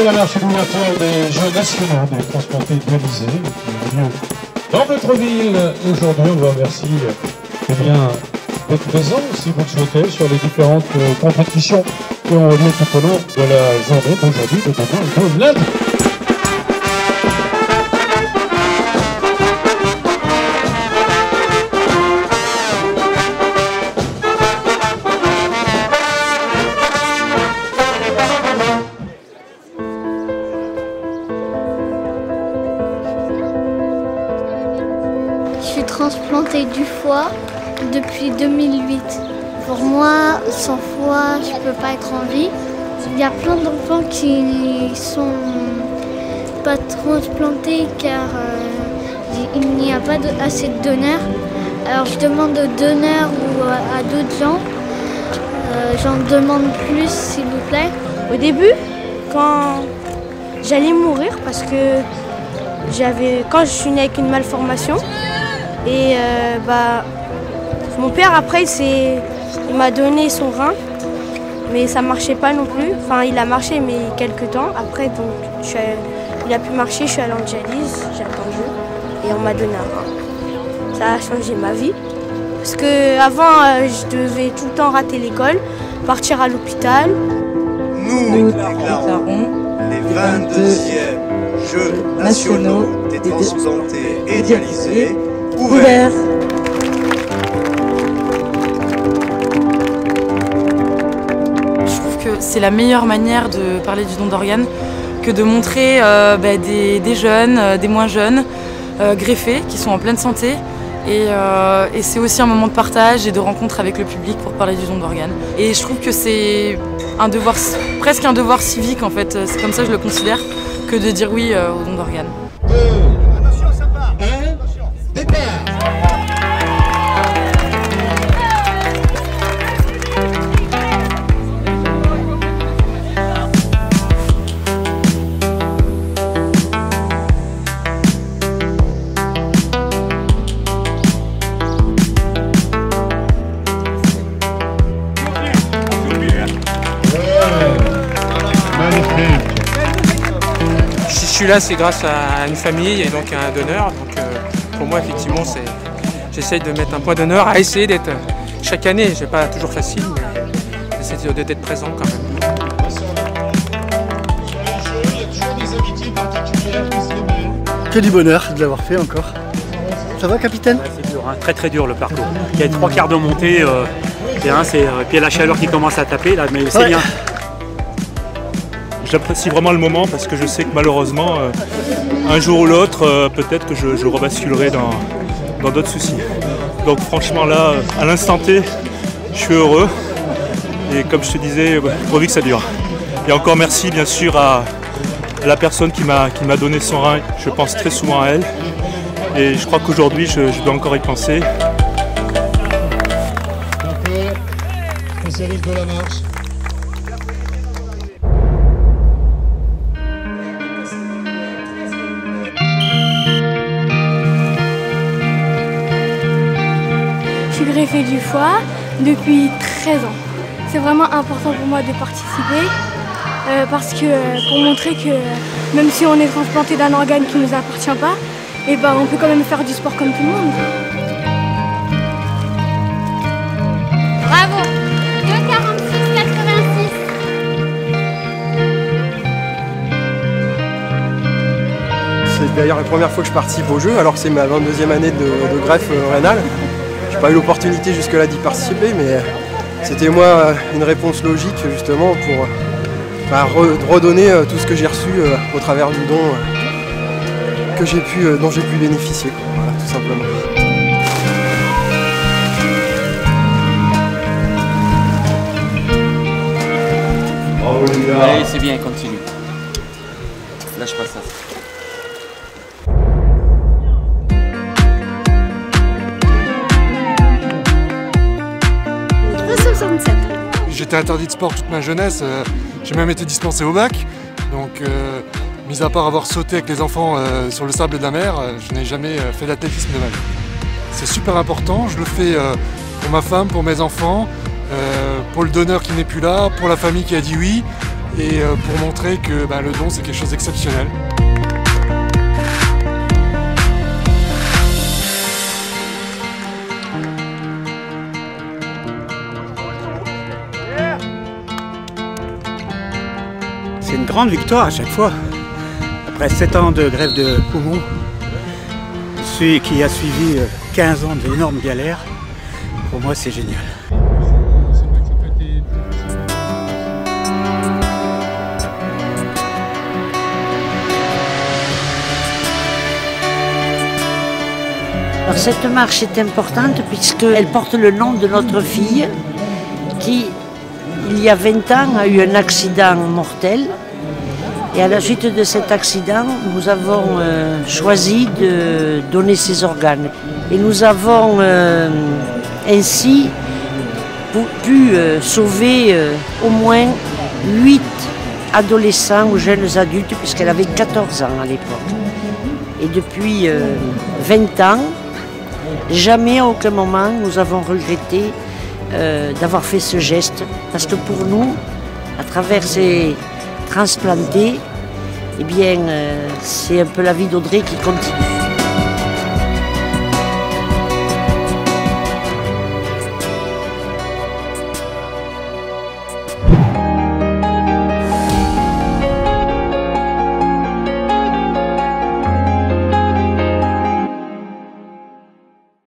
la marche d'ouverture des Jeux nationaux des transplantés dialysés qui ont lieu dans votre ville aujourd'hui. On vous remercie d'être présent, si vous le souhaitez, sur les différentes compétitions qui ont lieu tout au long de la journée d'aujourd'hui, de demain et de lundi. Je suis transplantée du foie depuis 2008. Pour moi, sans foie, je ne peux pas être en vie. Il y a plein d'enfants qui sont pas transplantés car il n'y a pas assez de donneurs. Alors je demande aux donneurs ou à d'autres gens. J'en demande plus s'il vous plaît. Au début, quand j'allais mourir parce que quand je suis née avec une malformation et mon père après il m'a donné son rein, mais ça marchait pas non plus. Enfin, il a marché mais quelques temps. Après, donc, il a pu marcher, je suis allée en dialyse, j'ai attendu et on m'a donné un rein. Ça a changé ma vie. Parce qu'avant, je devais tout le temps rater l'école, partir à l'hôpital. Nous déclarons les 22e Jeux nationaux des transplantés et dialysés ouverts. C'est la meilleure manière de parler du don d'organes que de montrer des jeunes, des moins jeunes, greffés, qui sont en pleine santé. Et c'est aussi un moment de partage et de rencontre avec le public pour parler du don d'organes. Et je trouve que c'est presque un devoir civique en fait, c'est comme ça que je le considère, que de dire oui au don d'organes. Attention, ça part. Départ. Si je suis là, c'est grâce à une famille et donc à un donneur. Donc pour moi, effectivement, j'essaye de mettre un point d'honneur à essayer d'être chaque année. C'est pas toujours facile, mais j'essaie d'être présent quand même. Que du bonheur de l'avoir fait encore. Ça va, capitaine? Ouais, c'est dur, hein. Très très dur le parcours. Il y a 3 quarts de montée, puis il y a la chaleur qui commence à taper, là, mais c'est bien. J'apprécie vraiment le moment parce que je sais que malheureusement, un jour ou l'autre, peut-être que je rebasculerai dans d'autres soucis. Donc franchement là, à l'instant T, je suis heureux. Et comme je te disais, pourvu que ça dure. Et encore merci bien sûr à la personne qui m'a donné son rein. Je pense très souvent à elle. Et je crois qu'aujourd'hui, je dois encore y penser. Spécialiste de la marche. Je suis greffée du foie depuis 13 ans. C'est vraiment important pour moi de participer parce que pour montrer que même si on est transplanté d'un organe qui ne nous appartient pas, on peut quand même faire du sport comme tout le monde. Bravo. 2,46,86. C'est d'ailleurs la première fois que je participe au jeu, alors que c'est ma 22e année de greffe rénale. J'ai pas eu l'opportunité jusque-là d'y participer, mais c'était moi une réponse logique justement pour redonner tout ce que j'ai reçu au travers du don dont j'ai pu bénéficier. Voilà, tout simplement. Allez, c'est bien, continue. Lâche pas ça. J'étais interdit de sport toute ma jeunesse, j'ai même été dispensé au bac, donc mis à part avoir sauté avec les enfants sur le sable de la mer, je n'ai jamais fait d'athlétisme de ma vie. C'est super important, je le fais pour ma femme, pour mes enfants, pour le donneur qui n'est plus là, pour la famille qui a dit oui, et pour montrer que le don c'est quelque chose d'exceptionnel. C'est une grande victoire à chaque fois. Après 7 ans de grève de poumons, celui qui a suivi 15 ans d'énormes galères, pour moi c'est génial. Alors cette marche est importante puisqu'elle porte le nom de notre fille qui, il y a 20 ans, a eu un accident mortel. Et à la suite de cet accident, nous avons choisi de donner ses organes. Et nous avons ainsi pu sauver au moins 8 adolescents ou jeunes adultes, puisqu'elle avait 14 ans à l'époque. Et depuis 20 ans, jamais à aucun moment nous avons regretté d'avoir fait ce geste, parce que pour nous, à travers ces transplantés, eh bien, c'est un peu la vie d'Audrey qui continue.